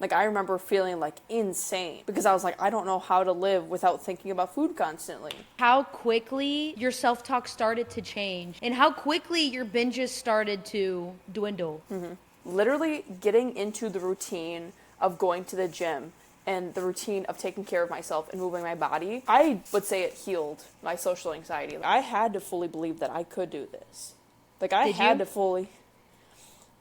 Like, I remember feeling, like, insane because I was like, I don't know how to live without thinking about food constantly. How quickly your self-talk started to change and how quickly your binges started to dwindle. Literally getting into the routine of going to the gym and the routine of taking care of myself and moving my body, I would say it healed my social anxiety. I had to fully believe that I could do this. Like, I Did had you? to fully...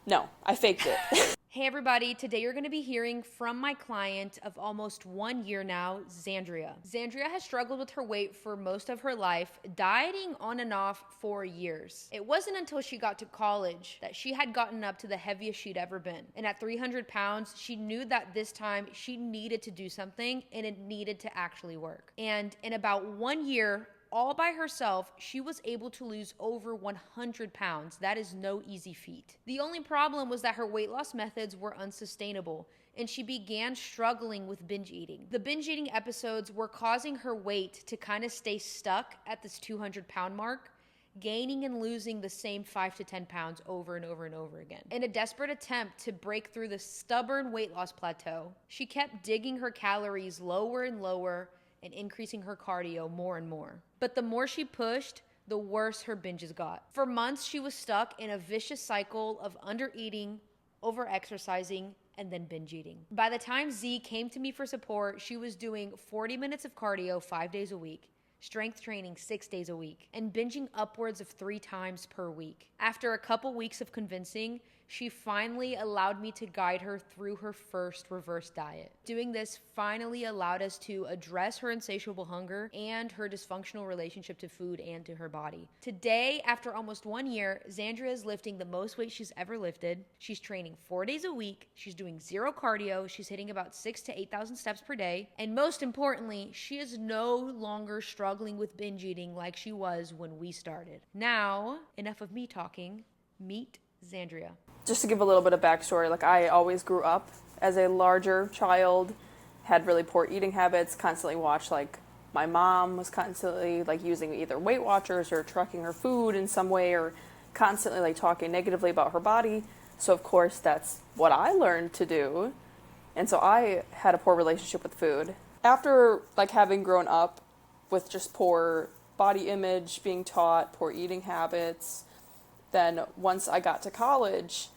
No, I faked it. Hey everybody, today you're going to be hearing from my client of almost 1 year now, Zandria. Zandria has struggled with her weight for most of her life, dieting on and off for years. It wasn't until she got to college that she had gotten up to the heaviest she'd ever been. And at 300 pounds, she knew that this time she needed to do something and it needed to actually work. And in about 1 year, all by herself, she was able to lose over 100 pounds. That is no easy feat. The only problem was that her weight loss methods were unsustainable, and she began struggling with binge eating. The binge eating episodes were causing her weight to kind of stay stuck at this 200-pound mark, gaining and losing the same 5 to 10 pounds over and over and over again. In a desperate attempt to break through the stubborn weight loss plateau, she kept digging her calories lower and lower and increasing her cardio more and more. But the more she pushed, the worse her binges got. For months, she was stuck in a vicious cycle of under-eating, over-exercising, and then binge eating. By the time Z came to me for support, she was doing 40 minutes of cardio 5 days a week, strength training 6 days a week, and binging upwards of 3 times per week. After a couple weeks of convincing, she finally allowed me to guide her through her first reverse diet. Doing this finally allowed us to address her insatiable hunger and her dysfunctional relationship to food and to her body. Today, after almost 1 year, Zandria is lifting the most weight she's ever lifted. She's training 4 days a week. She's doing 0 cardio. She's hitting about 6,000 to 8,000 steps per day. And most importantly, she is no longer struggling with binge eating like she was when we started. Now, enough of me talking. Meet Zandria. Just to give a little bit of backstory, like, I always grew up as a larger child, had really poor eating habits, constantly watched, like, my mom was constantly, like, using either Weight Watchers or tracking her food in some way, or constantly, like, talking negatively about her body. So, of course, that's what I learned to do. And so I had a poor relationship with food. After, like, having grown up with just poor body image, being taught, poor eating habits, then once I got to college,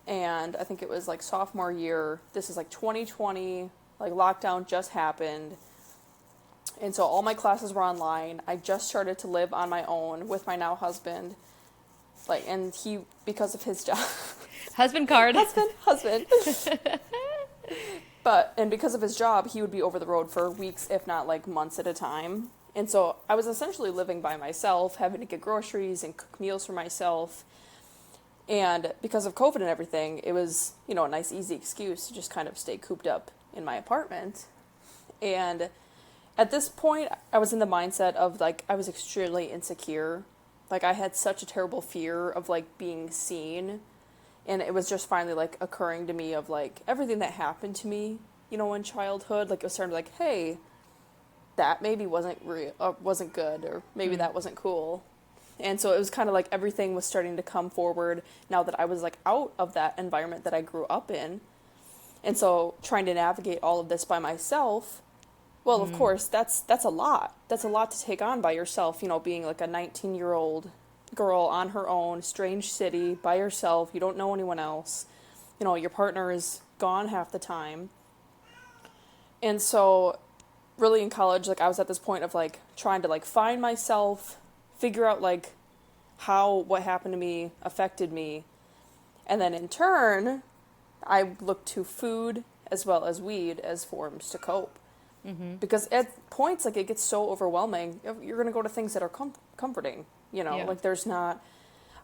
and I think it was like sophomore year, this is like 2020, like lockdown just happened. And so all my classes were online. I just started to live on my own with my now husband. Like, and he, because of his job. Husband card. Husband. And because of his job, he would be over the road for weeks, if not like months at a time. And so I was essentially living by myself, having to get groceries and cook meals for myself. And because of COVID and everything, it was, you know, a nice, easy excuse to just kind of stay cooped up in my apartment. And at this point, I was in the mindset of, like, I was extremely insecure. Like, I had such a terrible fear of, like, being seen. And it was just finally, like, occurring to me of, like, everything that happened to me, you know, in childhood. Like, it was starting to, like, hey, that maybe wasn't good, or maybe that wasn't cool. And so it was kind of like everything was starting to come forward now that I was, like, out of that environment that I grew up in. And so trying to navigate all of this by myself, well, of course, that's a lot. That's a lot to take on by yourself, you know, being like a 19-year-old girl on her own, strange city, by herself. You don't know anyone else. You know, your partner is gone half the time. And so really in college, like, I was at this point of, like, trying to, like, find myself, figure out, like, how what happened to me affected me. And then in turn, I looked to food as well as weed as forms to cope. Mm-hmm. Because at points, like, it gets so overwhelming, you're going to go to things that are comforting, you know? Yeah. Like,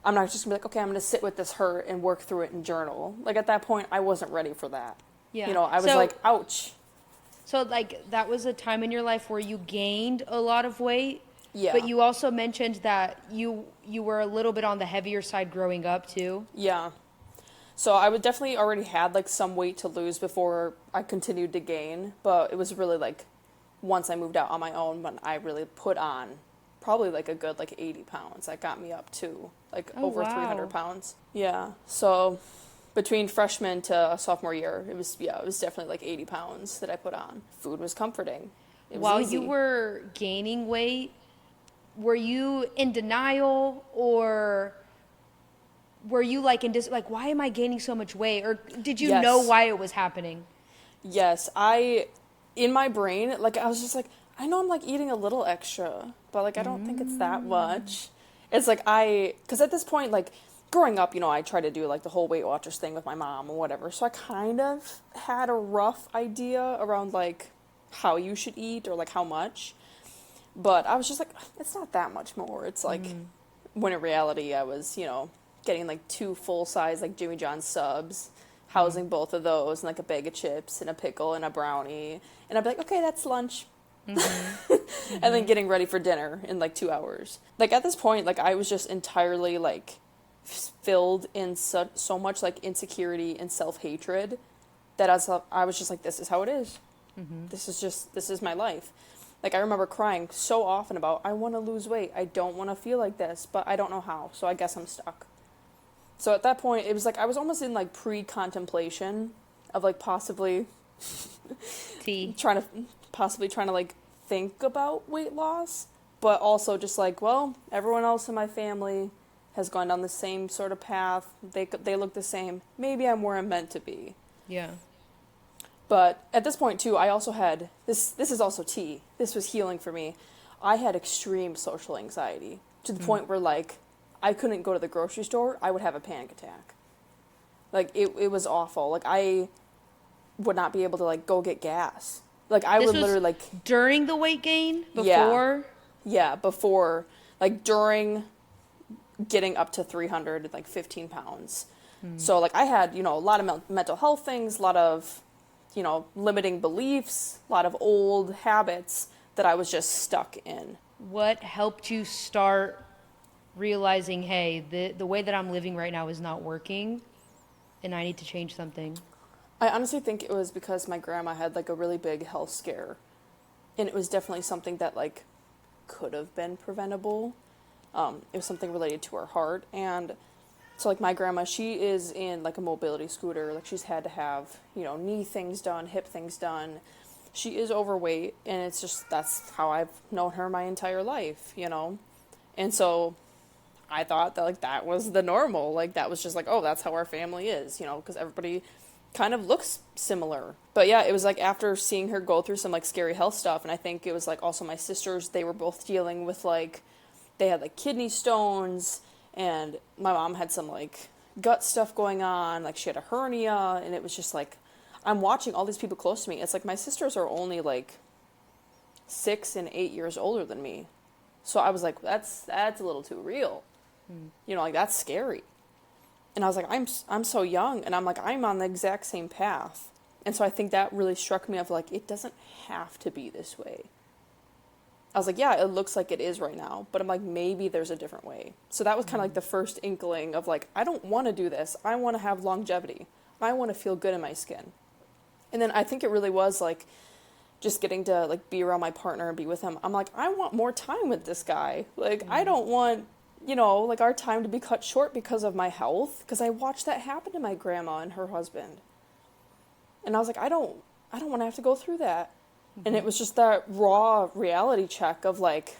I'm not just going to be like, okay, I'm going to sit with this hurt and work through it and journal. Like, at that point, I wasn't ready for that. Yeah. You know, I was like, ouch. So, like, that was a time in your life where you gained a lot of weight. Yeah. But you also mentioned that you were a little bit on the heavier side growing up, too. Yeah. So I would definitely already had, like, some weight to lose before I continued to gain. But it was really, like, once I moved out on my own when I really put on probably, like, a good, like, 80 pounds. That got me up to, like, over 300 pounds. Yeah. So Between freshman to sophomore year, it was definitely like 80 pounds that I put on. Food was comforting. It was While easy. you were gaining weight, were you in denial, or were you like like, why am I gaining so much weight? Or did you know Yes. why it was happening? Yes, in my brain, like, I was just like, I know I'm, like, eating a little extra, but, like, I don't think it's that much. It's like, because at this point, like, growing up, I tried to do, like, the whole Weight Watchers thing with my mom or whatever, so I kind of had a rough idea around, like, how you should eat or, like, how much, but I was just like, it's not that much more. It's like, when in reality, I was, getting, like, 2 full-size, like, Jimmy John's subs, housing both of those, and like a bag of chips and a pickle and a brownie, and I'd be like, okay, that's lunch. And then getting ready for dinner in like 2 hours. Like, at this point, like, I was just entirely like filled in so much like insecurity and self-hatred that I was just like, this is how it is. This is my life. Like, I remember crying so often about, I want to lose weight, I don't want to feel like this, but I don't know how, so I guess I'm stuck. So at that point, it was like I was almost in like pre-contemplation of like possibly trying to like think about weight loss, but also just like, well, everyone else in my family has gone down the same sort of path. They look the same. Maybe I'm where I'm meant to be. Yeah. But at this point too, I also had this is also tea. This was healing for me. I had extreme social anxiety to the point where like I couldn't go to the grocery store, I would have a panic attack. Like, it was awful. Like, I would not be able to, like, go get gas. Like, I would literally, like... During the weight gain? Before? Yeah, before. Like, during getting up to 300, like, 15 pounds. So, like, I had, a lot of mental health things, a lot of, limiting beliefs, a lot of old habits that I was just stuck in. What helped you start realizing, hey, the way that I'm living right now is not working and I need to change something? I honestly think it was because my grandma had like a really big health scare, and it was definitely something that like could have been preventable. It was something related to her heart, and so like my grandma, she is in like a mobility scooter. Like, she's had to have, knee things done, hip things done. She is overweight, and it's just, that's how I've known her my entire life, And so I thought that, like, that was the normal. Like, that was just like, oh, that's how our family is, because everybody kind of looks similar. But yeah, it was like after seeing her go through some, like, scary health stuff, and I think it was, like, also my sisters, they were both dealing with, like, they had, like, kidney stones, and my mom had some, like, gut stuff going on. Like, she had a hernia, and it was just, like, I'm watching all these people close to me. It's like my sisters are only, like, 6 and 8 years older than me. So I was like, that's a little too real. Like, that's scary. And I was like, I'm so young, and I'm like, I'm on the exact same path. And so I think that really struck me of like, it doesn't have to be this way. I was like, yeah, it looks like it is right now, but I'm like, maybe there's a different way. So that was kind of like the first inkling of like, I don't want to do this. I want to have longevity. I want to feel good in my skin. And then I think it really was like just getting to like be around my partner and be with him. I'm like, I want more time with this guy. Like, I don't want, like our time to be cut short because of my health. Because I watched that happen to my grandma and her husband. And I was like, I don't want to have to go through that. And it was just that raw reality check of like,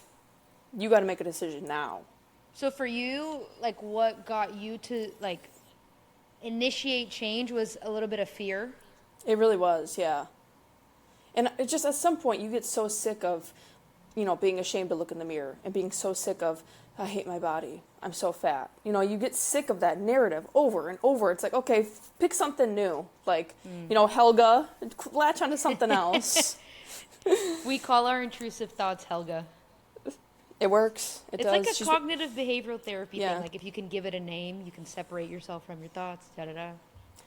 you got to make a decision now. So for you, like, what got you to like initiate change was a little bit of fear? It really was, yeah. And it just, at some point, you get so sick of, being ashamed to look in the mirror and being so sick of, I hate my body, I'm so fat. You get sick of that narrative over and over. It's like, okay, pick something new. Like, Helga, latch onto something else. We call our intrusive thoughts Helga. It works. It does. It's like a cognitive behavioral therapy Yeah. thing. Like, if you can give it a name, you can separate yourself from your thoughts, da-da-da.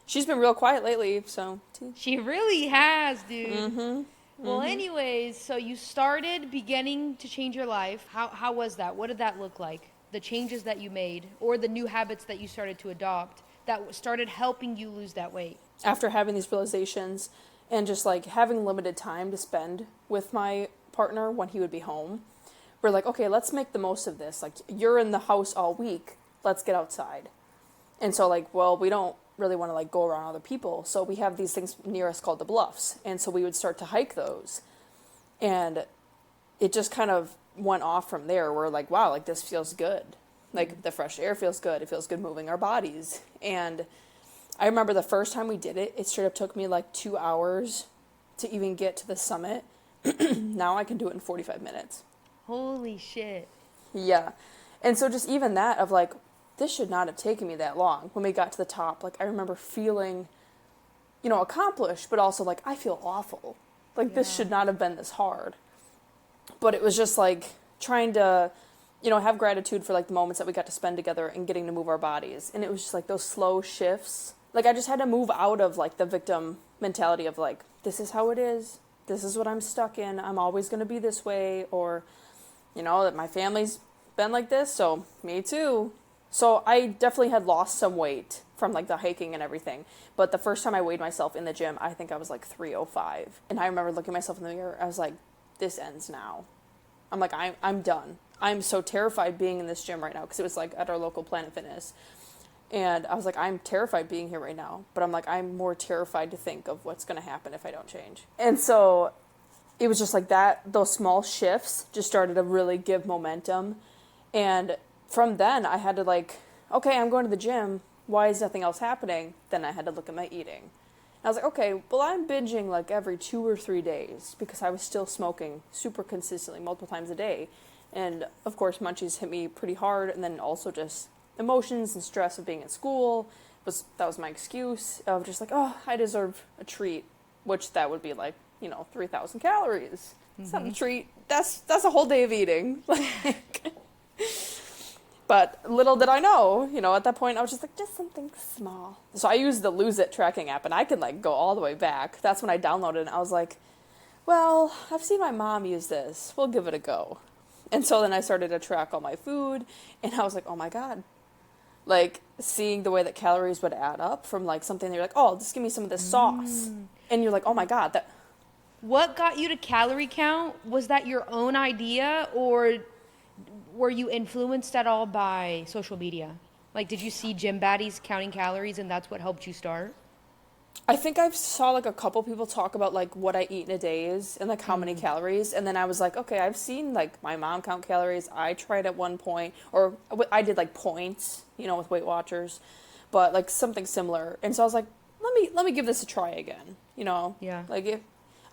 She's been real quiet lately, so. She really has, dude. Well, anyways, so you started beginning to change your life. How was that? What did that look like? The changes that you made, or the new habits that you started to adopt that started helping you lose that weight? After having these realizations and just like having limited time to spend with my partner when he would be home, we're like, okay, let's make the most of this. Like, you're in the house all week, let's get outside. And so like, well, we don't really want to like go around other people. So we have these things near us called the bluffs. And so we would start to hike those. And it just kind of went off from there. We're like, wow, like this feels good. Like the fresh air feels good. It feels good moving our bodies. And I remember the first time we did it, it straight up took me like 2 hours to even get to the summit. Now I can do it in 45 minutes. Holy shit. Yeah. And so just even that of like, this should not have taken me that long. When we got to the top, like I remember feeling, accomplished, but also like, I feel awful. Like this should not have been this hard. But it was just like trying to, have gratitude for like the moments that we got to spend together and getting to move our bodies. And it was just like those slow shifts. Like I just had to move out of like the victim mentality of like, this is how it is. This is what I'm stuck in. I'm always going to be this way. Or, that my family's been like this. So me too. So I definitely had lost some weight from like the hiking and everything. But the first time I weighed myself in the gym, I think I was like 305. And I remember looking at myself in the mirror. I was like, this ends now. I'm like, I'm done. I'm so terrified being in this gym right now. Because it was like at our local Planet Fitness. And I was like, I'm terrified being here right now. But I'm like, I'm more terrified to think of what's going to happen if I don't change. And so it was just like that. Those small shifts just started to really give momentum. And from then I had to like, okay, I'm going to the gym. Why is nothing else happening? Then I had to look at my eating. And I was like, okay, well, I'm binging like every 2 or 3 days because I was still smoking super consistently multiple times a day. And of course, munchies hit me pretty hard. And then also just emotions and stress of being at school. That was my excuse of just like, oh, I deserve a treat, which that would be like, 3,000 calories. It's not a treat. That's a whole day of eating. But little did I know, at that point I was just like, just something small. So I used the Lose It tracking app and I can like go all the way back. That's when I downloaded it and I was like, well, I've seen my mom use this. We'll give it a go. And so then I started to track all my food and I was like, oh my God. Like seeing the way that calories would add up from like something you're like, oh, just give me some of this sauce. And you're like, oh my God. What got you to calorie count? Was that your own idea or were you influenced at all by social media? Like, did you see gym baddies counting calories and that's what helped you start? I think I saw like a couple people talk about like what I eat in a day is and like how many calories. And then I was like, okay, I've seen like my mom count calories. I tried at one point, or I did like points, with Weight Watchers, but like something similar. And so I was like, let me give this a try again, Yeah. Like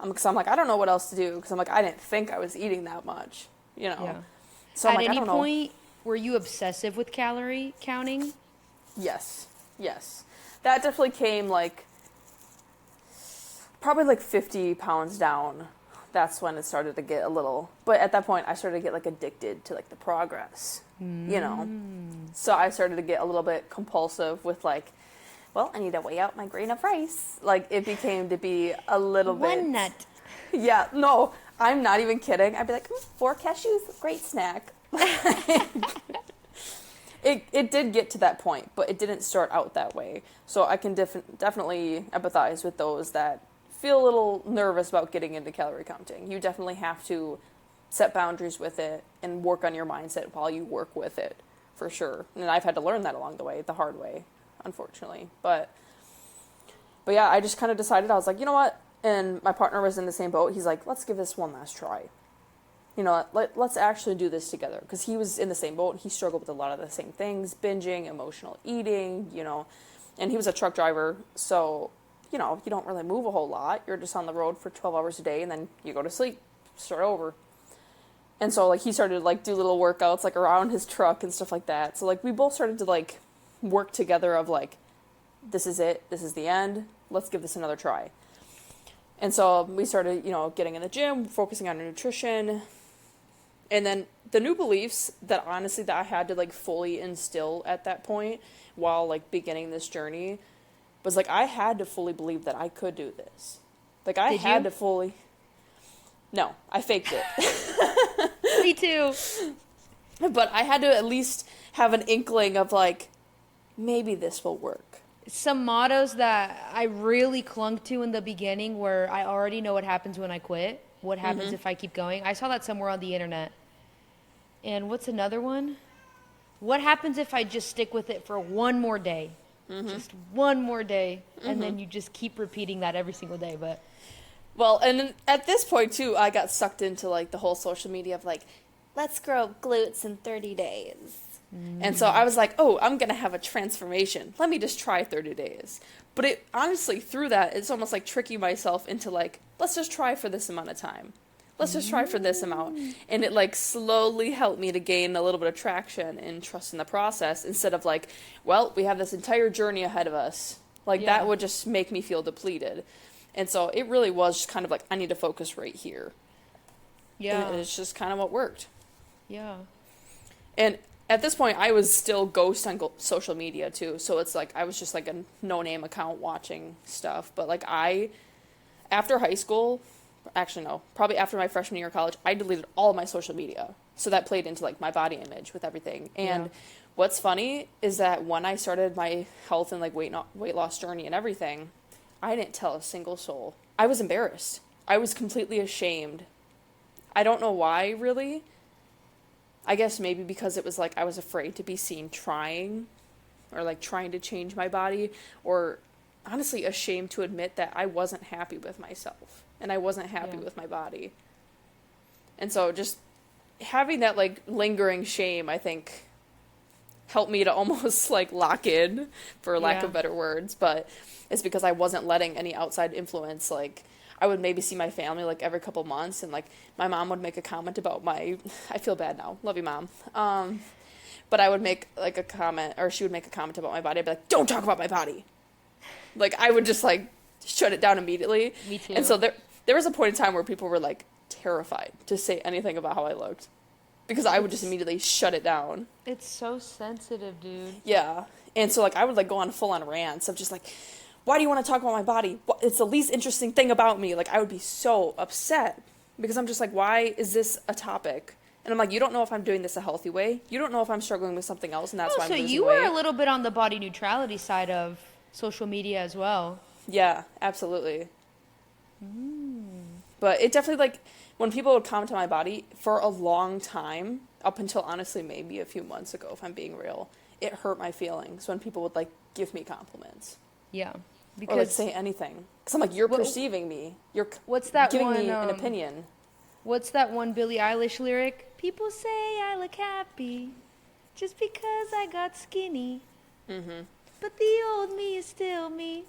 because I'm like, I don't know what else to do. Because I'm like, I didn't think I was eating that much, Yeah. So I'm At like, any I don't know. point, were you obsessive with calorie counting? Yes. That definitely came like probably like 50 pounds down. That's when it started to get a little, but at that point I started to get like addicted to like the progress, So I started to get a little bit compulsive with like, well, I need to weigh out my grain of rice. Like it became to be a little bit. One nut. Yeah, no, I'm not even kidding. I'd be like, 4 cashews, great snack. It did get to that point, but it didn't start out that way. So I can definitely empathize with those that feel a little nervous about getting into calorie counting. You definitely have to set boundaries with it and work on your mindset while you work with it, for sure. And I've had to learn that along the way, the hard way, unfortunately. But yeah, I just kind of decided, I was like, you know what? And my partner was in the same boat. He's like, let's give this one last try. Let's actually do this together. Because he was in the same boat. He struggled with a lot of the same things, binging, emotional eating, and he was a truck driver. So, you don't really move a whole lot. You're just on the road for 12 hours a day and then you go to sleep, start over. And so, like, he started to, like, do little workouts, like, around his truck and stuff like that. So, like, we both started to, like, work together of, like, this is it. This is the end. Let's give this another try. And so we started, getting in the gym, focusing on nutrition. And then the new beliefs that honestly that I had to like fully instill at that point while like beginning this journey was like I had to fully believe that I could do this. Like I had to fully. No, I faked it. Me too. But I had to at least have an inkling of like maybe this will work. Some mottos that I really clung to in the beginning were I already know what happens when I quit. What happens if I keep going? I saw that somewhere on the internet. And what's another one? What happens if I just stick with it for one more day? Just one more day. And then you just keep repeating that every single day. But well, and then at this point too, I got sucked into like the whole social media of like, let's grow glutes in 30 days. And so I was like, oh, I'm going to have a transformation. Let me just try 30 days. But it honestly, through that, it's almost like tricking myself into like, let's just try for this amount of time. Let's just try for this amount. And it like slowly helped me to gain a little bit of traction and trust in the process instead of like, well, we have this entire journey ahead of us. Like that would just make me feel depleted. And so it really was just kind of like, I need to focus right here. yeah. And it's just kind of what worked. Yeah. And at this point, I was still ghost on social media, too. So it's like I was just like a no-name account watching stuff. But like after high school, actually no, probably after my freshman year of college, I deleted all of my social media. So that played into like my body image with everything. And what's funny is that when I started my health and like weight loss journey and everything, I didn't tell a single soul. I was embarrassed. I was completely ashamed. I don't know why, really. I guess maybe because it was like I was afraid to be seen trying or like trying to change my body, or honestly ashamed to admit that I wasn't happy with myself and I wasn't happy with my body. And so just having that like lingering shame, I think, helped me to almost like lock in, for lack of better words, but it's because I wasn't letting any outside influence, like I would maybe see my family like every couple months, and like my mom would make a comment about I feel bad now, love you mom, but I would make like a comment, or she would make a comment about my body. I'd be like, don't talk about my body. Like I would just like shut it down immediately. Me too. And so there was a point in time where people were like terrified to say anything about how I looked, because I would just immediately shut it down. It's so sensitive, dude. Yeah. And so like I would like go on full on rants of just like, why do you want to talk about my body? It's the least interesting thing about me. Like, I would be so upset because I'm just like, why is this a topic? And I'm like, you don't know if I'm doing this a healthy way. You don't know if I'm struggling with something else, and that's why I'm losing weight. So you were a little bit on the body neutrality side of social media as well. Yeah, absolutely. But it definitely, like, when people would comment on my body for a long time, up until honestly maybe a few months ago, if I'm being real, it hurt my feelings when people would, like, give me compliments. Yeah. Or like say anything, because I'm like, you're perceiving me. You're giving me an opinion. What's that one Billie Eilish lyric? People say I look happy just because I got skinny. But the old me is still me.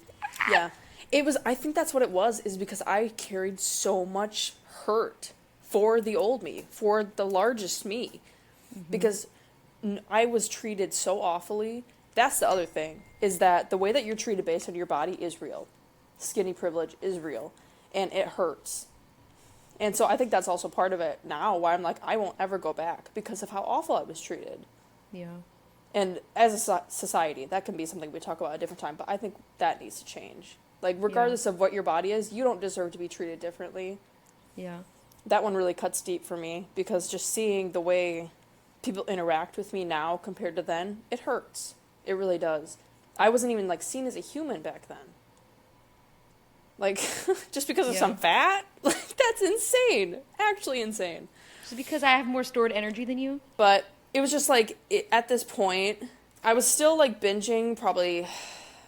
Yeah, it was. I think that's what it was. Is because I carried so much hurt for the old me, for the largest me, because I was treated so awfully. That's the other thing, is that the way that you're treated based on your body is real. Skinny privilege is real, and it hurts. And so I think that's also part of it now, why I'm like, I won't ever go back because of how awful I was treated. Yeah. And as a society, that can be something we talk about at a different time, but I think that needs to change. Like, regardless of what your body is, you don't deserve to be treated differently. Yeah. That one really cuts deep for me, because just seeing the way people interact with me now compared to then, it hurts. It really does. I wasn't even, like, seen as a human back then. Like, just because of some fat? Like, that's insane. Actually insane. Just because I have more stored energy than you? But it was just, like, at this point, I was still, like, binging probably,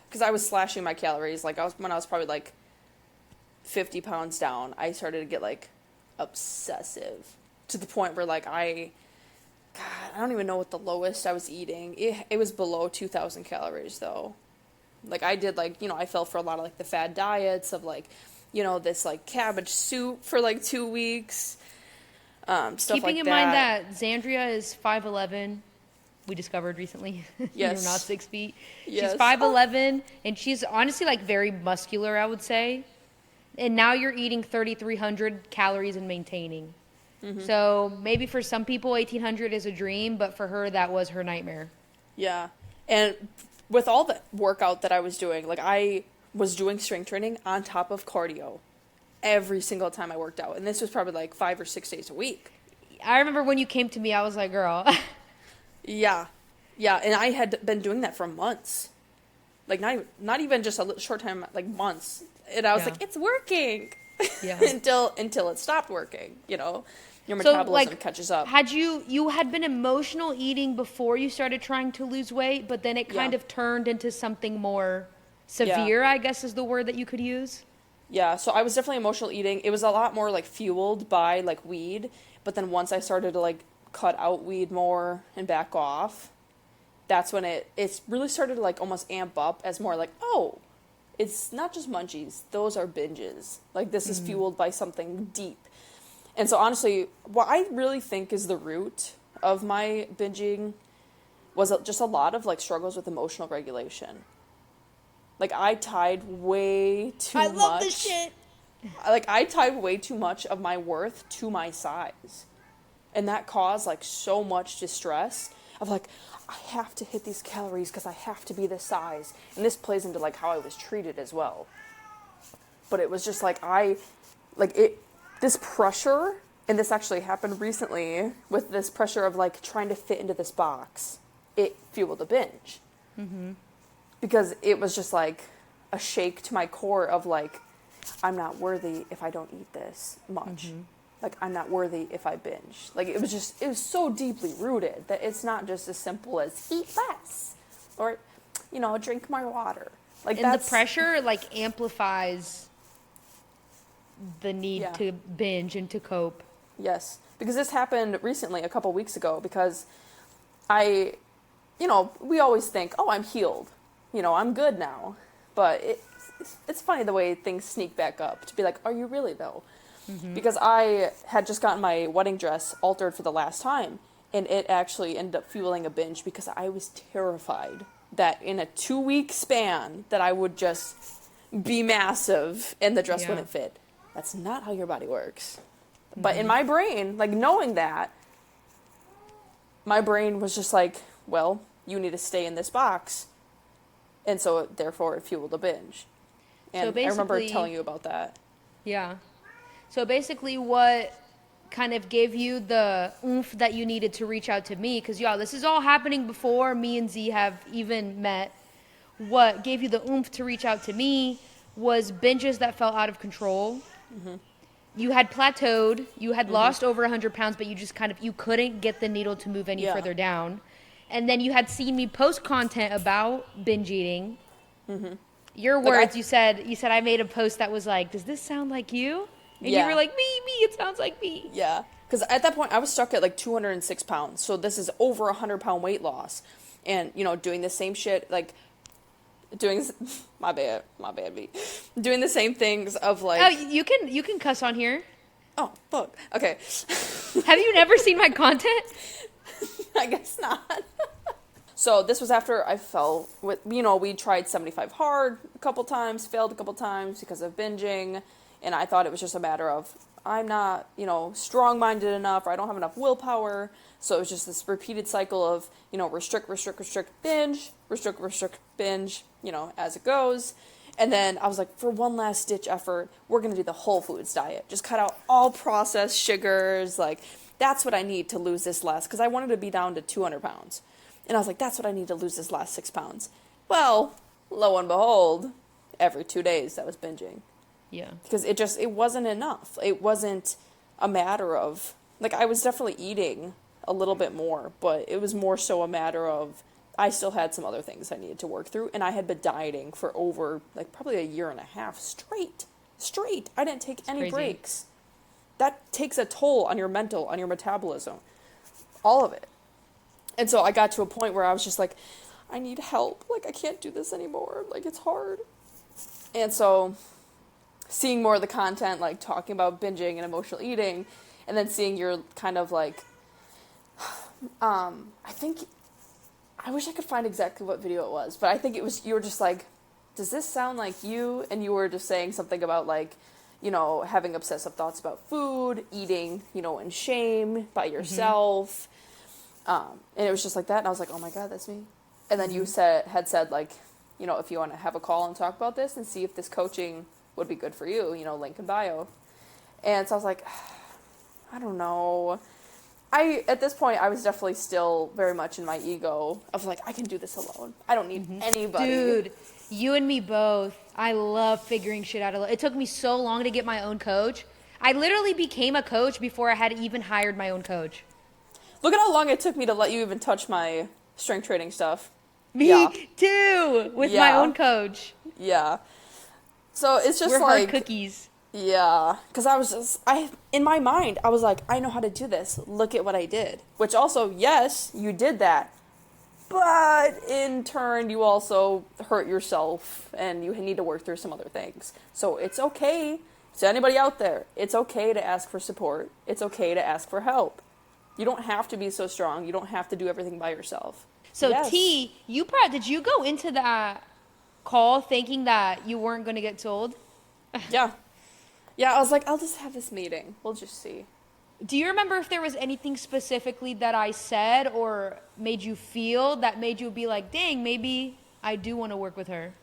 because I was slashing my calories. Like, when I was probably, like, 50 pounds down, I started to get, like, obsessive. To the point where, like, I don't even know what the lowest I was eating. It was below 2,000 calories, though. Like, I did, like, I fell for a lot of, like, the fad diets of, like, this, like, cabbage soup for, like, 2 weeks. Stuff Keeping like in that. mind that Zandria is 5'11", we discovered recently. Yes. You're not 6 feet. Yes. She's 5'11", and she's honestly, like, very muscular, I would say. And now you're eating 3,300 calories and maintaining. So maybe for some people 1,800 is a dream, but for her that was her nightmare. Yeah. And with all the workout that I was doing, like, I was doing strength training on top of cardio every single time I worked out. And this was probably like 5 or 6 days a week. I remember when you came to me, I was like, girl. Yeah. Yeah. And I had been doing that for months. Like, not even just a short time, like months. And I was like, it's working. Yeah. until it stopped working, Your metabolism catches up. Had you had been emotional eating before you started trying to lose weight, but then it kind of turned into something more severe, I guess is the word that you could use? Yeah, so I was definitely emotional eating. It was a lot more like fueled by like weed, but then once I started to like cut out weed more and back off, that's when it's really started to like almost amp up as more like, oh, it's not just munchies, those are binges. Like this is fueled by something deep. And so honestly, what I really think is the root of my binging was just a lot of like struggles with emotional regulation. Like I tied way too much. I love this shit. Like I tied way too much of my worth to my size. And that caused like so much distress of like, I have to hit these calories because I have to be this size. And this plays into like how I was treated as well. But it was just like this pressure, and this actually happened recently with this pressure of like trying to fit into this box. It fueled a binge. Mm-hmm. Because it was just like a shake to my core of like, I'm not worthy if I don't eat this much. Mm-hmm. Like, I'm not worthy if I binge. Like, it was so deeply rooted that it's not just as simple as eat less or, drink more water. Like, and the pressure, like, amplifies the need to binge and to cope. Yes. Because this happened recently, a couple weeks ago, because we always think, oh, I'm healed. I'm good now. But it's funny the way things sneak back up to be like, are you really though? Mm-hmm. Because I had just gotten my wedding dress altered for the last time, and it actually ended up fueling a binge because I was terrified that in a 2-week span that I would just be massive and the dress wouldn't fit. That's not how your body works. Mm-hmm. But in my brain, like knowing that, my brain was just like, well, you need to stay in this box. And so, therefore, it fueled a binge. And I remember telling you about that. Yeah. So, basically, what kind of gave you the oomph that you needed to reach out to me, because, this is all happening before me and Z have even met. What gave you the oomph to reach out to me was binges that felt out of control. Mm-hmm. You had plateaued. You had lost over 100 pounds, but you just you couldn't get the needle to move any further down. And then you had seen me post content about binge eating. Mm-hmm. Your words, you said I made a post that was like, does this sound like you? And you were like, me, it sounds like me. Yeah. Because at that point, I was stuck at like 206 pounds. So this is over 100-pound weight loss. And, doing the same shit, like, my bad, me. Doing the same things of like. Oh, you can cuss on here. Oh, fuck. Okay. Have you never seen my content? I guess not. So this was after I fell with, we tried 75 hard a couple times, failed a couple times because of binging. And I thought it was just a matter of, I'm not, strong-minded enough, or I don't have enough willpower. So it was just this repeated cycle of, restrict, binge, restrict, binge, as it goes. And then I was like, for one last ditch effort, we're going to do the whole foods diet. Just cut out all processed sugars, like, that's what I need to lose this last, because I wanted to be down to 200 pounds. And I was like, that's what I need to lose this last 6 pounds. Well, lo and behold, every 2 days that was binging. Yeah. Because it wasn't enough. It wasn't a matter of, like, I was definitely eating a little bit more, but it was more so a matter of, I still had some other things I needed to work through, and I had been dieting for over, like, probably a year and a half straight. I didn't take any breaks. That takes a toll on your mental, on your metabolism, all of it. And so I got to a point where I was just like, I need help. Like, I can't do this anymore. Like, it's hard. And so seeing more of the content, like talking about binging and emotional eating, and then seeing your kind of like, I wish I could find exactly what video it was, but I think it was, you were just like, does this sound like you? And you were just saying something about like, having obsessive thoughts about food, eating, in shame by yourself. Mm-hmm. And it was just like that. And I was like, oh my God, that's me. And then you had said like, if you want to have a call and talk about this and see if this coaching would be good for you, link in bio. And so I was like, I don't know. At this point, I was definitely still very much in my ego of like, I can do this alone. I don't need anybody. Dude, you and me both. I love figuring shit out alone. It took me so long to get my own coach. I literally became a coach before I had even hired my own coach. Look at how long it took me to let you even touch my strength training stuff. Me Yeah. too, with my Yeah. own coach. Yeah. So it's just We're like, hard cookies. yeah, because in my mind, I was like, I know how to do this. Look at what I did. Which also, yes, you did that. But in turn, you also hurt yourself and you need to work through some other things. So it's okay. To anybody out there, it's okay to ask for support. It's okay to ask for help. You don't have to be so strong. You don't have to do everything by yourself. So Yes. T, did you go into that call thinking that you weren't going to get told? Yeah. Yeah, I was like, I'll just have this meeting. We'll just see. Do you remember if there was anything specifically that I said or made you feel that made you be like, dang, maybe I do want to work with her?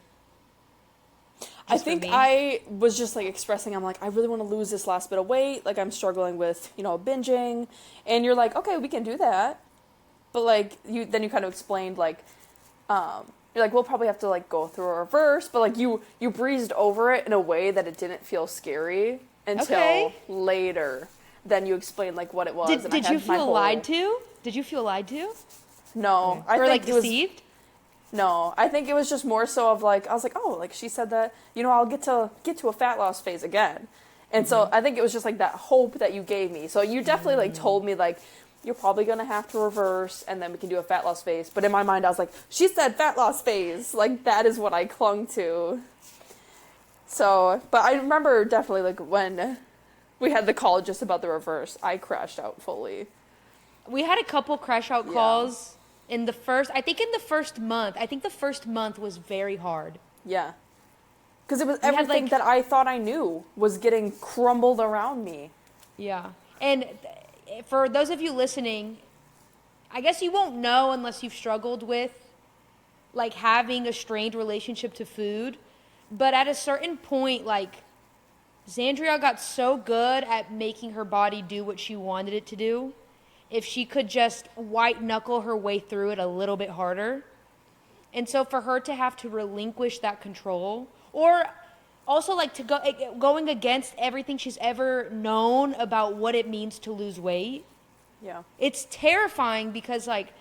I think I was just like expressing, I'm like, I really want to lose this last bit of weight. Like I'm struggling with, binging. And you're like, okay, we can do that. But like, you kind of explained like, you're like, we'll probably have to like go through a reverse. But like you breezed over it in a way that it didn't feel scary until later. Then you explained like what it was. Did you feel lied to? Did you feel lied to? No. Or like deceived? No, I think it was just more so of like, I was like, oh, like she said that, I'll get to a fat loss phase again. And so I think it was just like that hope that you gave me. So you definitely like told me like, you're probably going to have to reverse and then we can do a fat loss phase. But in my mind, I was like, she said fat loss phase. Like that is what I clung to. So, but I remember definitely like when we had the call just about the reverse, I crashed out fully. We had a couple crash out calls. In the first month. I think the first month was very hard. Yeah. Because it was everything that I thought I knew was getting crumbled around me. Yeah. And for those of you listening, I guess you won't know unless you've struggled with like having a strained relationship to food. But at a certain point, like Zandria got so good at making her body do what she wanted it to do. If she could just white knuckle her way through it a little bit harder. And so for her to have to relinquish that control, or also like going against everything she's ever known about what it means to lose weight. Yeah. It's terrifying because like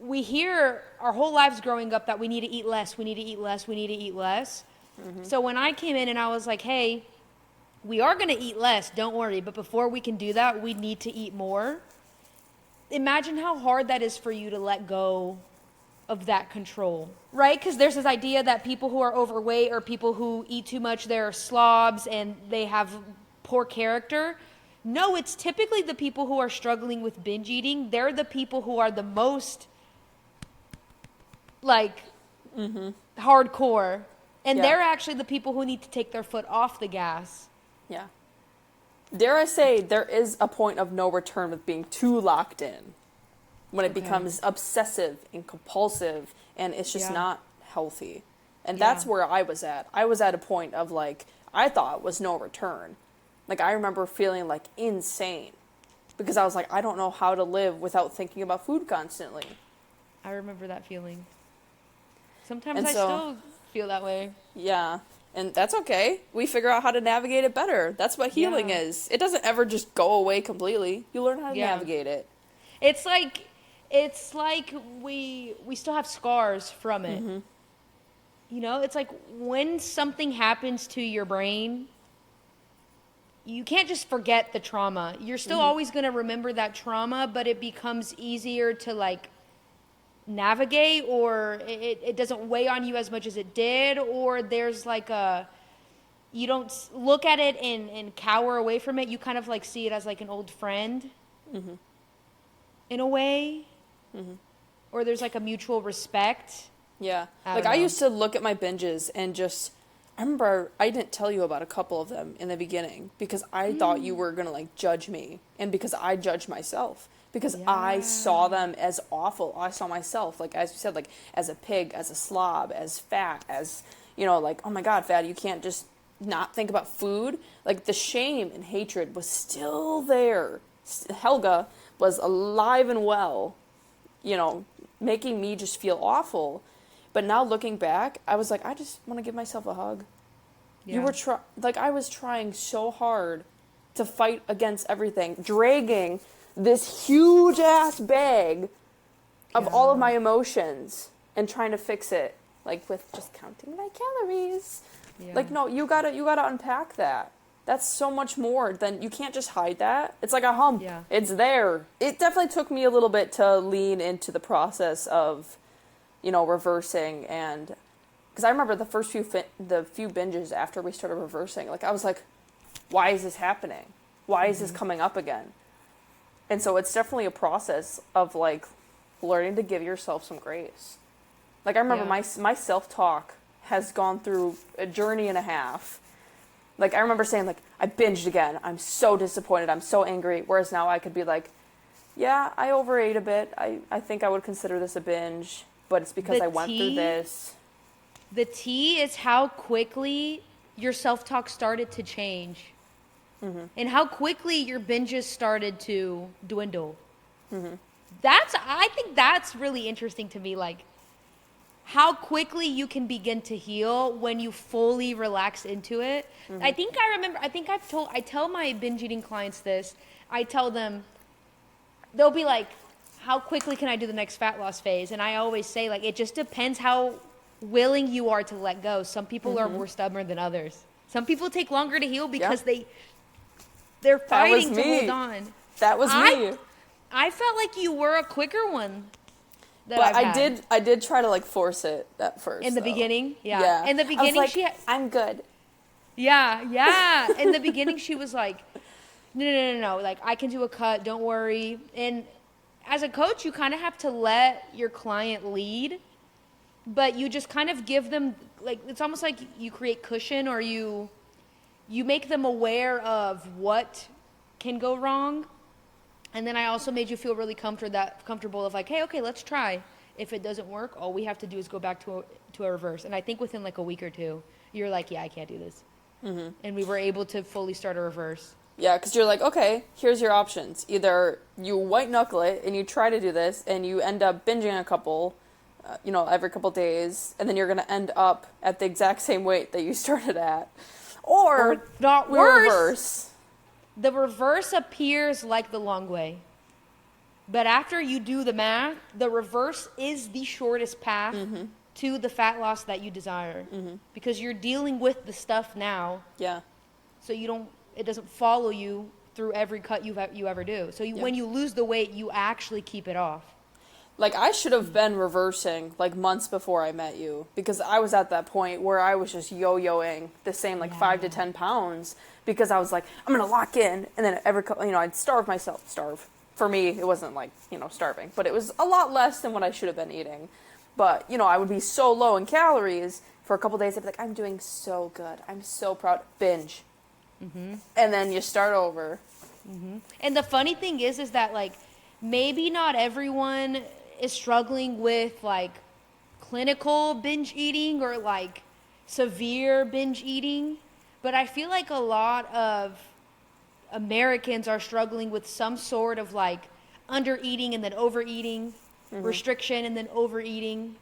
we hear our whole lives growing up that we need to eat less, we need to eat less, we need to eat less. Mm-hmm. So when I came in and I was like, hey, we are going to eat less, don't worry. But before we can do that, we need to eat more. Imagine how hard that is for you to let go of that control, right? Because there's this idea that people who are overweight or people who eat too much, they're slobs and they have poor character. No, it's typically the people who are struggling with binge eating. They're the people who are the most, like, hardcore. And they're actually the people who need to take their foot off the gas. Yeah. Dare I say, there is a point of no return with being too locked in. When it becomes obsessive and compulsive, and it's just not healthy. And that's where I was at. I was at a point of, like, I thought was no return. Like, I remember feeling, like, insane. Because I was like, I don't know how to live without thinking about food constantly. I remember that feeling. Sometimes I still feel that way. Yeah. And that's okay. We figure out how to navigate it better. That's what healing is. It doesn't ever just go away completely. You learn how to navigate it. It's like we still have scars from it. Mm-hmm. You know, it's like when something happens to your brain, you can't just forget the trauma. You're still always going to remember that trauma, but it becomes easier to like navigate, or it doesn't weigh on you as much as it did, or there's like you don't look at it and cower away from it. You kind of like see it as like an old friend in a way, or there's like a mutual respect. Yeah. I used to look at my binges and just, I remember I didn't tell you about a couple of them in the beginning because I thought you were going to like judge me, and because I judged myself. Because I saw them as awful. I saw myself, like, as you said, like, as a pig, as a slob, as fat, as, like, oh my God, fat, you can't just not think about food. Like, the shame and hatred was still there. Helga was alive and well, making me just feel awful. But now looking back, I was like, I just want to give myself a hug. Yeah. I was trying so hard to fight against everything, dragging this huge ass bag of all of my emotions and trying to fix it, like with just counting my calories. Yeah. Like, no, you gotta unpack that. That's so much more than, you can't just hide that. It's like a hump. Yeah. It's there. It definitely took me a little bit to lean into the process of, you know, reversing. And because I remember the first few binges after we started reversing, like I was like, why is this happening? Why is this coming up again? And so it's definitely a process of like learning to give yourself some grace. Like I remember my self-talk has gone through a journey and a half. Like I remember saying like, I binged again. I'm so disappointed. I'm so angry. Whereas now I could be like, yeah, I overate a bit. I think I would consider this a binge, but it's because I went through this. The tea is how quickly your self-talk started to change. Mm-hmm. And how quickly your binges started to dwindle. Mm-hmm. I think that's really interesting to me, like how quickly you can begin to heal when you fully relax into it. Mm-hmm. I tell my binge eating clients this. I tell them, they'll be like, how quickly can I do the next fat loss phase? And I always say, like, it just depends how willing you are to let go. Some people are more stubborn than others. Some people take longer to heal because they're fighting to hold on. That was me. I felt like you were a quicker one. But I did try to like force it at first. In the beginning? Yeah. In the beginning, I was like, I'm good. Yeah. In the beginning, she was like, no. Like, I can do a cut. Don't worry. And as a coach, you kind of have to let your client lead. But you just kind of give them, like, it's almost like you create cushion, or you make them aware of what can go wrong. And then I also made you feel really comfortable of like, hey, okay, let's try. If it doesn't work, all we have to do is go back to a reverse. And I think within like a week or two, you're like, yeah, I can't do this. Mm-hmm. And we were able to fully start a reverse. Yeah, because you're like, okay, here's your options. Either you white knuckle it and you try to do this and you end up binging a couple, every couple days, and then you're going to end up at the exact same weight that you started at. Or not worse. Reverse. The reverse appears like the long way. But after you do the math, the reverse is the shortest path to the fat loss that you desire. Mm-hmm. Because you're dealing with the stuff now. Yeah. So it doesn't follow you through every cut you ever do. So when you lose the weight, you actually keep it off. Like, I should have been reversing, like, months before I met you. Because I was at that point where I was just yo-yoing the same, 5 to 10 pounds. Because I was like, I'm going to lock in. And then I'd starve myself. For me, it wasn't, starving. But it was a lot less than what I should have been eating. But, I would be so low in calories for a couple days. I'd be like, I'm doing so good. I'm so proud. Binge. Mm-hmm. And then you start over. Mm-hmm. And the funny thing is that, maybe not everyone is struggling with clinical binge eating or severe binge eating, but I feel like a lot of Americans are struggling with some sort of under eating and then overeating, restriction and then overeating,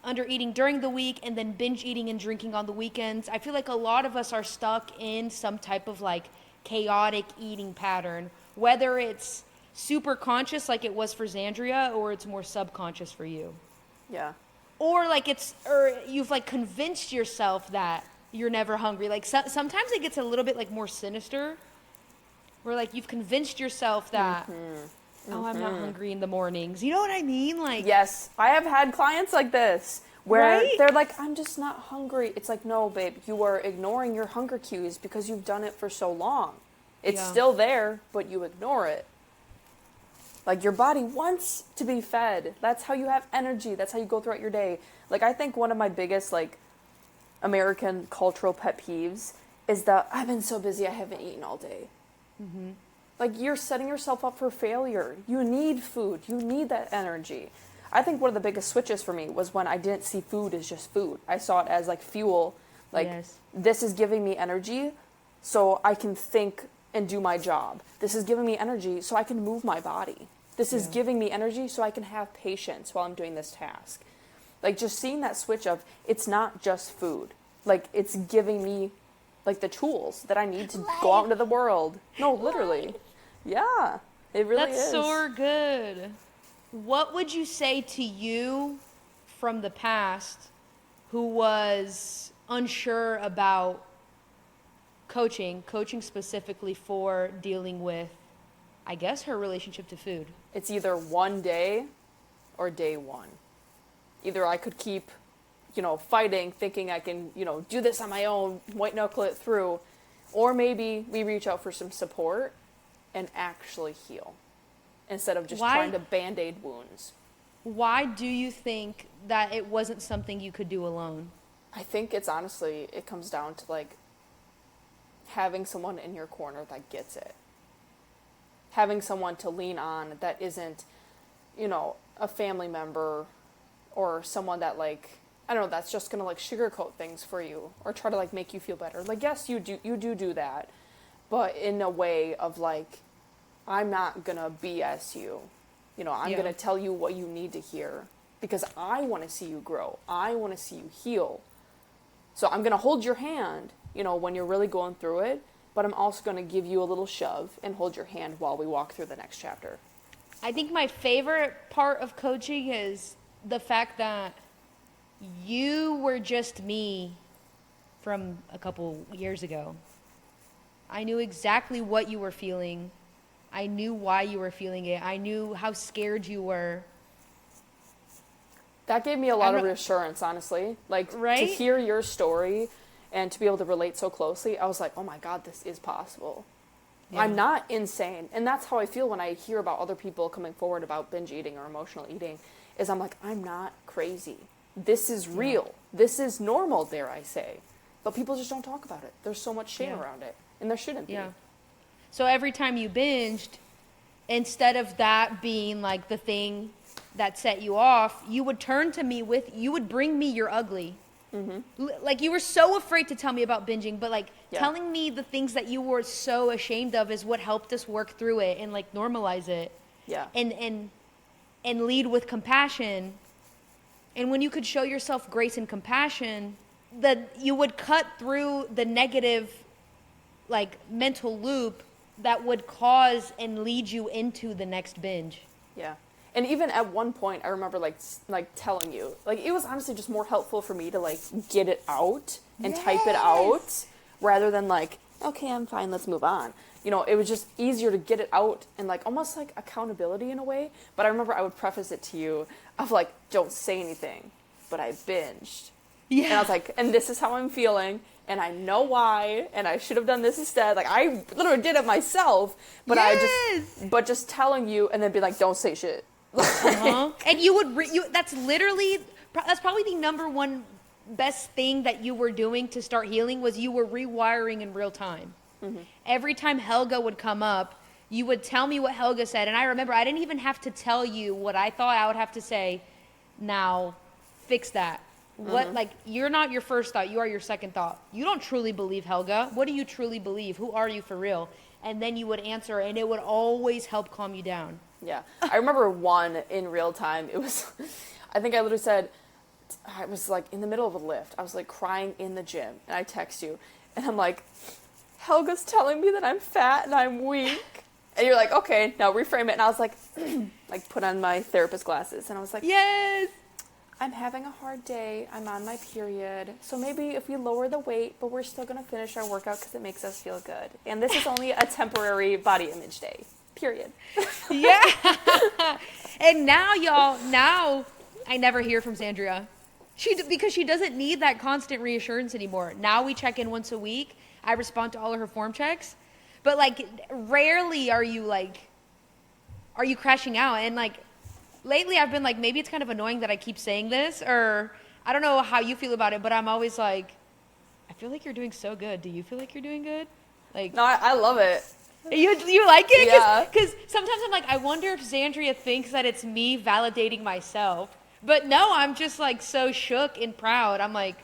under eating during the week and then binge eating and drinking on the weekends. I feel like a lot of us are stuck in some type of chaotic eating pattern, whether it's super conscious like it was for Zandria, or it's more subconscious for you. Yeah. Or you've convinced yourself that you're never hungry. Sometimes it gets a little bit more sinister, where you've convinced yourself that I'm not hungry in the mornings. You know what I mean? Yes, I have had clients like this where they're like, I'm just not hungry. It's like, no, babe, you are ignoring your hunger cues because you've done it for so long. It's still there, but you ignore it. Your body wants to be fed. That's how you have energy. That's how you go throughout your day. I think one of my biggest, American cultural pet peeves is that I've been so busy I haven't eaten all day. Mm-hmm. You're setting yourself up for failure. You need food. You need that energy. I think one of the biggest switches for me was when I didn't see food as just food. I saw it as, fuel. This is giving me energy so I can think and do my job. This is giving me energy so I can move my body. This is giving me energy so I can have patience while I'm doing this task. Just seeing that switch of, it's not just food. It's giving me, like the tools that I need to go out into the world. No, literally. Yeah, it really is. That's so good. What would you say to you from the past who was unsure about coaching specifically for dealing with, I guess, her relationship to food? It's either one day or day one. Either I could keep, fighting, thinking I can, do this on my own, white knuckle it through, or maybe we reach out for some support and actually heal instead of just trying to Band-Aid wounds. Why do you think that it wasn't something you could do alone? I think it comes down to like having someone in your corner that gets it. Having someone to lean on that isn't, a family member or someone that like, I don't know, that's just going to like sugarcoat things for you or try to like make you feel better. Like, yes, you do that, but in a way of like, I'm not going to BS you. I'm going to tell you what you need to hear because I want to see you grow. I want to see you heal. So I'm going to hold your hand, when you're really going through it, but I'm also going to give you a little shove and hold your hand while we walk through the next chapter. I think my favorite part of coaching is the fact that you were just me from a couple years ago. I knew exactly what you were feeling. I knew why you were feeling it. I knew how scared you were. That gave me a lot of reassurance, honestly. Like, right? To hear your story and to be able to relate so closely, I was like, oh my God, this is possible. Yeah. I'm not insane. And that's how I feel when I hear about other people coming forward about binge eating or emotional eating, is I'm like, I'm not crazy. This is real. This is normal, dare I say. But people just don't talk about it. There's so much shame around it. And there shouldn't be. Yeah. So every time you binged, instead of that being like the thing that set you off, you would turn to me you would bring me your ugly. Mm-hmm. Like you were so afraid to tell me about binging, but like telling me the things that you were so ashamed of is what helped us work through it and like normalize it. Yeah. And lead with compassion. And when you could show yourself grace and compassion, that you would cut through the negative like mental loop that would cause and lead you into the next binge. Yeah. And even at one point, I remember like telling you, like it was honestly just more helpful for me to like get it out and type it out rather than like, okay, I'm fine, let's move on. It was just easier to get it out and like almost like accountability in a way. But I remember I would preface it to you of like, don't say anything, but I binged. Yeah. And I was like, and this is how I'm feeling. And I know why, and I should have done this instead. Like, I literally did it myself, but but just telling you and then be like, don't say shit. Uh-huh. And you would, that's probably the number one best thing that you were doing to start healing was you were rewiring in real time. Mm-hmm. Every time Helga would come up, you would tell me what Helga said. And I remember I didn't even have to tell you what I thought. I would have to say, now, fix that. What, like, you're not your first thought, you are your second thought. You don't truly believe Helga. What do you truly believe? Who are you for real? And then you would answer, and it would always help calm you down. Yeah. I remember one in real time. It was, I think I literally said, I was like in the middle of a lift. I was like crying in the gym, and I text you, and I'm like, Helga's telling me that I'm fat and I'm weak. And you're like, okay, now reframe it. And I was like, like put on my therapist glasses, and I was like, yes. I'm having a hard day. I'm on my period. So maybe if we lower the weight, but we're still going to finish our workout because it makes us feel good. And this is only a temporary body image day. Period. Yeah. And now, y'all, I never hear from Zandria. Because she doesn't need that constant reassurance anymore. Now we check in once a week. I respond to all of her form checks. But, like, rarely are you crashing out. And, like, lately I've been like, maybe it's kind of annoying that I keep saying this, or I don't know how you feel about it, but I'm always like, I feel like you're doing so good. Do you feel like you're doing good? Like, no, I love it. You like it? Yeah. Because sometimes I'm like, I wonder if Zandria thinks that it's me validating myself. But no, I'm just like so shook and proud. I'm like,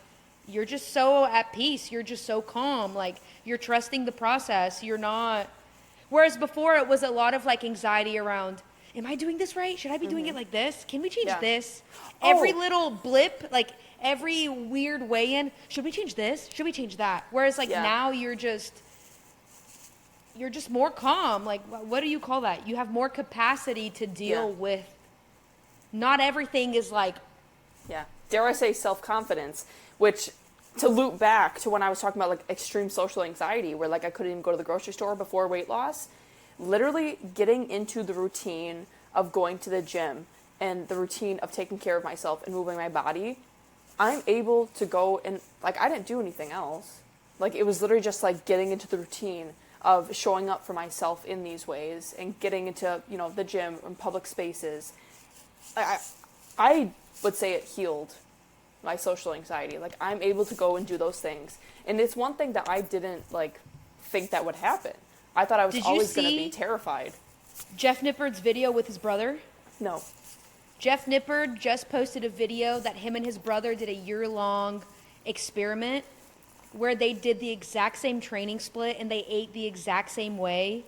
you're just so at peace. You're just so calm. Like, you're trusting the process. You're not. Whereas before it was a lot of like anxiety around, am I doing this right? Should I be doing it like this? Can we change this? Every little blip, like every weird weigh-in, should we change this? Should we change that? Whereas like now you're just more calm. Like, what do you call that? You have more capacity to deal with, not everything is like, dare I say self-confidence, which, to loop back to when I was talking about like extreme social anxiety, where like I couldn't even go to the grocery store before weight loss, literally getting into the routine of going to the gym and the routine of taking care of myself and moving my body, I'm able to go and, like, I didn't do anything else. Like, it was literally just like getting into the routine of showing up for myself in these ways and getting into, you know, the gym and public spaces. I would say it healed my social anxiety. Like, I'm able to go and do those things. And it's one thing that I didn't, like, think that would happen. I thought I was always going to be terrified. Jeff Nippard's video with his brother? No. Jeff Nippard just posted a video that him and his brother did a year-long experiment where they did the exact same training split and they ate the exact same way.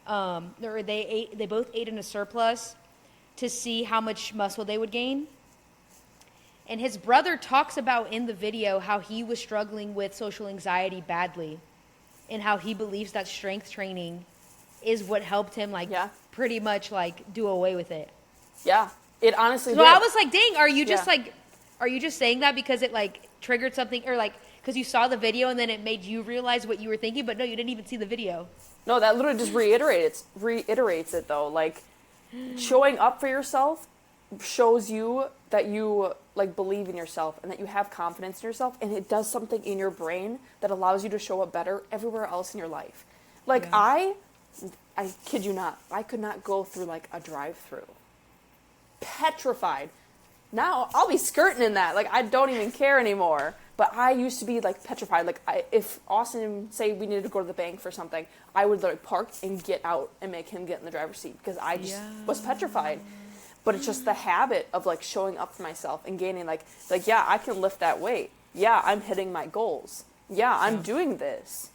Or they both ate in a surplus to see how much muscle they would gain. And his brother talks about in the video how he was struggling with social anxiety badly and how he believes that strength training is what helped him pretty much like do away with it. Yeah. It honestly did. I was like, dang, are you just saying that because it like triggered something, or like because you saw the video and then it made you realize what you were thinking? But no, you didn't even see the video. No, that literally just reiterates it though. Like, showing up for yourself shows you that you like believe in yourself and that you have confidence in yourself, and it does something in your brain that allows you to show up better everywhere else in your life. Like, I kid you not, I could not go through like a drive-through. Petrified. Now I'll be skirting in that. Like, I don't even care anymore. But I used to be like petrified. Like, if Austin say we needed to go to the bank for something, I would like park and get out and make him get in the driver's seat because I just was petrified. But it's just the habit of like showing up for myself and gaining like yeah, I can lift that weight. Yeah, I'm hitting my goals. Yeah, I'm doing this.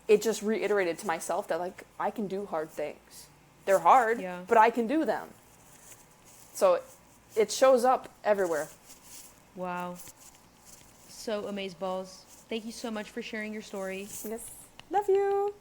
It just reiterated to myself that like I can do hard things. They're hard, but I can do them. So it shows up everywhere. Wow. So amazeballs. Thank you so much for sharing your story. Yes. Love you.